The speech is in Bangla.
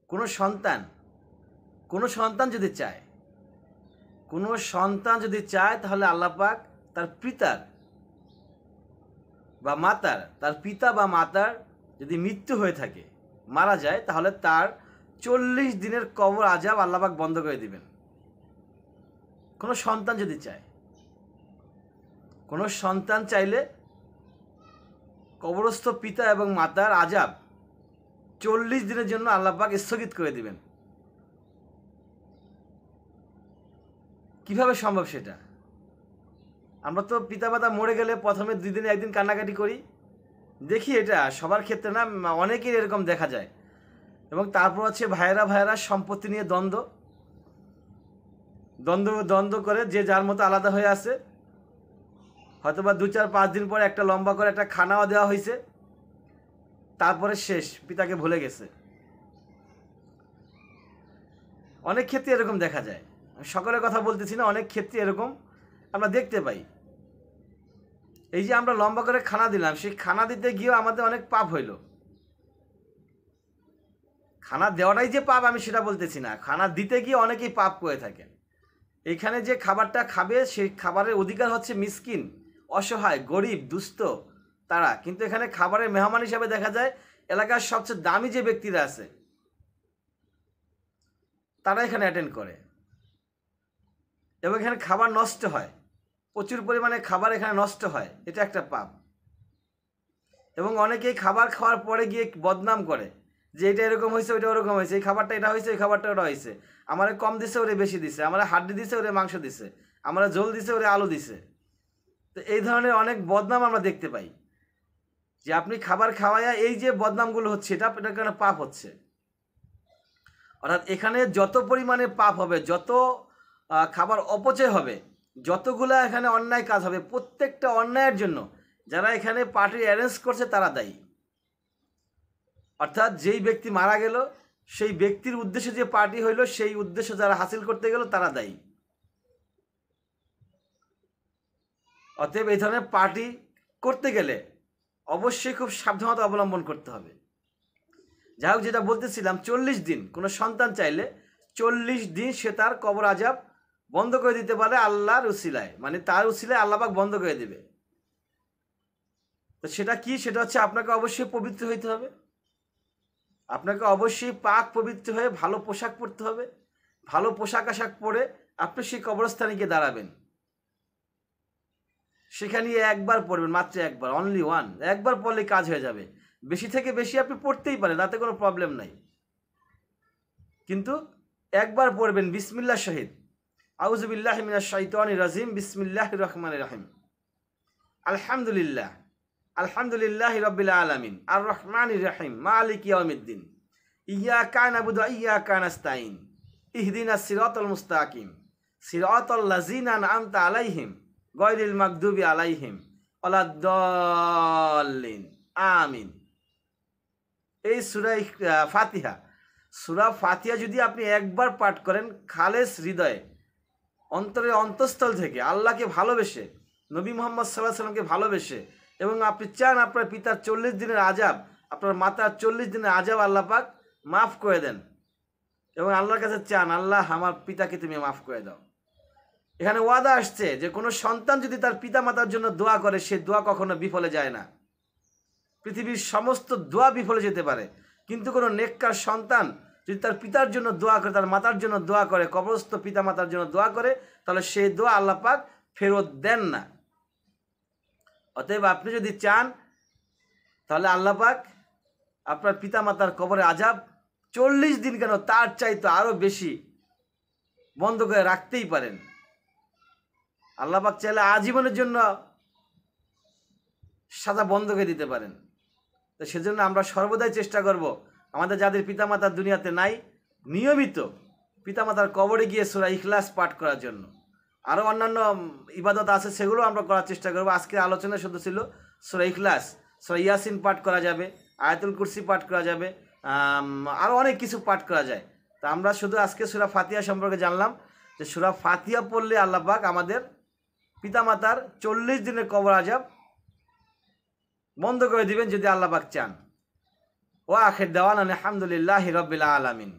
কোনো সন্তান যদি চায়, কোনো সন্তান যদি চায়, তাহলে আল্লাহ পাক তার পিতার বা মাতার, তার পিতা বা মাতার যদি মৃত্যু হয়ে থাকে, মারা যায়, তাহলে তার 40 দিনের কবর আযাব আল্লাহ পাক বন্ধ করে দিবেন। কোনো সন্তান যদি চায়, কোনো সন্তান চাইলে কবরস্থ পিতা এবং মাতার আযাব 40 দিনের জন্য আল্লাহ পাক স্থগিত করে দিবেন। কিভাবে সম্ভব সেটা? আমরা তো পিতামাতা মরে গেলে প্রথমে 2 দিনে 1 দিন কান্নাকাটি করি, দেখি এটা সবার ক্ষেত্রে না, অনেকেই এরকম দেখা যায়। এবং তারপর হচ্ছে ভাইয়েরা সম্পত্তি নিয়ে দ্বন্দ্ব করে, যে যার মতো আলাদা হয়ে আছে। হয়তোবা 2-4-5 দিন পরে একটা লম্বা করে একটা খানাও দেওয়া হয়েছে, তারপরে শেষ, পিতাকে ভুলে গেছে। অনেক ক্ষেত্রে এরকম দেখা যায়, সকলের কথা বলতেছি না, অনেক ক্ষেত্রে এরকম আমরা দেখতে পাই। এই যে আমরা লম্বা করে খানা দিলাম, সেই খানা দিতে গিয়েও আমাদের অনেক পাপ হইল। খানা দেওয়াটাই যে পাপ আমি সেটা বলতেছি না, খানা দিতে গিয়ে অনেকেই পাপ করে থাকেন। এইখানে যে খাবারটা খাবে সেই খাবারের অধিকার হচ্ছে মিসকিন, অসহায়, গরিব, দুস্থ তারা। কিন্তু এখানে খাবারের মেহমান হিসাবে দেখা যায় এলাকার সবচেয়ে দামি যে ব্যক্তিরা আছে তারা এখানে অ্যাটেন্ড করে, এবং এখানে খাবার নষ্ট হয়, প্রচুর পরিমাণে খাবার এখানে নষ্ট হয়, এটা একটা পাপ। এবং অনেকেই খাবার খাওয়ার পরে গিয়ে বদনাম করে যে এটা এরকম হয়েছে, ওইটা ওরকম হয়েছে, এই খাবারটা এটা হয়েছে, ওই খাবারটা ওটা হয়েছে, আমার কম দিছে, ওরে বেশি দিছে, আমার হাড্ডি দিছে, ওরে মাংস দিছে, আমার ঝোল দিছে, ওরে আলু দিছে। তো এই ধরনের অনেক বদনাম আমরা দেখতে পাই, যে আপনি খাবার খাওয়াইয়া এই যে বদনামগুলো হচ্ছে, এটার কারণে পাপ হচ্ছে। অর্থাৎ এখানে যত পরিমাণে পাপ হবে, যত খাবার অপচয় হবে, যতগুলো এখানে অন্যায় কাজ হবে, প্রত্যেকটা অন্যায়ের জন্য যারা এখানে পার্টি অ্যারেঞ্জ করছে তারা দায়ী। অর্থাৎ যেই ব্যক্তি মারা গেল, সেই ব্যক্তির উদ্দেশ্যে যে পার্টি হইল, সেই উদ্দেশ্য যারা হাসিল করতে গেল তারা দায়ী। অতএব এই ধরনের পার্টি করতে গেলে অবশ্যই খুব সাবধানতা অবলম্বন করতে হবে। যাই হোক, যেটা বলতেছিলাম, 40 দিন কোনো সন্তান চাইলে 40 দিন সে তার কবর আযাব বন্ধ করে দিতে পারে আল্লাহর উসিলায়, মানে তার উসিলায় আল্লাহ পাক বন্ধ করে দিবে। তো সেটা কি? সেটা হচ্ছে আপনাকে অবশ্যই পবিত্র হইতে হবে, আপনাকে অবশ্যই পাক পবিত্র হয়ে ভালো পোশাক পরতে হবে। ভালো পোশাক আশাক পরে আপনি সেই কবরস্থানে গিয়ে দাঁড়াবেন, সেখানে একবার পড়বেন, মাত্র একবার, অনলি ওয়ান, একবার পড়লে কাজ হয়ে যাবে। বেশি থেকে বেশি আপনি পড়তেই পারেন, তাতে কোনো প্রবলেম নাই, কিন্তু একবার পড়বেন বিসমিল্লাহ শহীদ, আউযু বিল্লাহি মিনাশ শাইতানির রাজিম, বিসমিল্লাহির রহমানির রহিম, আলহামদুলিল্লাহ, আলহামদুলিল্লাহি রাব্বিল আলামিন, আর রহমানির রহিম, মালিকি ইয়াউমিদ্দিন, ইয়্যাকা না'বুদু ওয়া ইয়্যাকা নাস্তাঈন, ইহদিনাস সিরাতাল মুস্তাকিম, সিরাতাল লাযিনা আন'আমতা আলাইহিম গায়রিল মাগদুবি আলাইহিম ওয়ালাদ-দাল্লিন, আমিন। এই সূরা ফাতিহা, সূরা ফাতিহা যদি আপনি একবার পাঠ করেন খালেস হৃদয়ে, অন্তরের অন্তঃস্থল থেকে, আল্লাহকে ভালোবেসে, নবী মুহাম্মদ সাল্লাল্লাহু আলাইহি সাল্লামকে ভালোবেসে, এবং আপনি চান আপনার পিতার 40 দিনের আযাব, আপনার মাতার 40 দিনের আযাব আল্লাহ পাক মাফ করে দেন, এবং আল্লাহর কাছে চান, আল্লাহ আমার পিতাকে তুমি মাফ করে দাও। এখানে ওয়াদা আসছে যে কোনো সন্তান যদি তার পিতা মাতার জন্য দোয়া করে, সে দোয়া কখনো বিফলে যায় না। পৃথিবীর সমস্ত দোয়া বিফলে যেতে পারে, কিন্তু কোনো নেককার সন্তান যদি তার পিতার জন্য দোয়া করে, তার মাতার জন্য দোয়া করে, কবরস্থ পিতা মাতার জন্য দোয়া করে, তাহলে সেই দোয়া আল্লাহ পাক ফেরত দেন না। অতএব আপনি যদি চান, তাহলে আল্লাহ পাক আপনার পিতা মাতার কবরে আযাব 40 দিন কেন, তার চাইতে আরো বেশি বন্ধ করে রাখতেই পারেন। আল্লাহ পাক চাইলে আজীবনের জন্য সাজা বন্ধ করে দিতে পারেন। তো সেজন্য আমরা সর্বদাই চেষ্টা করব, আমাদের যাদের পিতামাতার দুনিয়াতে নাই, নিয়মিত পিতামাতার কবরে গিয়ে সূরা ইখলাস পাঠ করার জন্য। আরও অন্যান্য ইবাদত আছে, সেগুলো আমরা করার চেষ্টা করব। আজকের আলোচনা শুধু ছিল সূরা ইখলাস, সূরা ইয়াসিন পাঠ করা যাবে, আয়াতুল কুরসি পাঠ করা যাবে, আরও অনেক কিছু পাঠ করা যায়। তা আমরা শুধু আজকে সূরা ফাতিহা সম্পর্কে জানলাম, যে সূরা ফাতিহা পড়লে আল্লাহ পাক আমাদের পিতামাতার 40 দিনের কবর আযাব বন্ধ করে দিবেন, যদি আল্লাহ পাক চান। ওয়া আখির দাওয়ানা আলহামদুলিল্লাহি রাব্বিল আলামিন।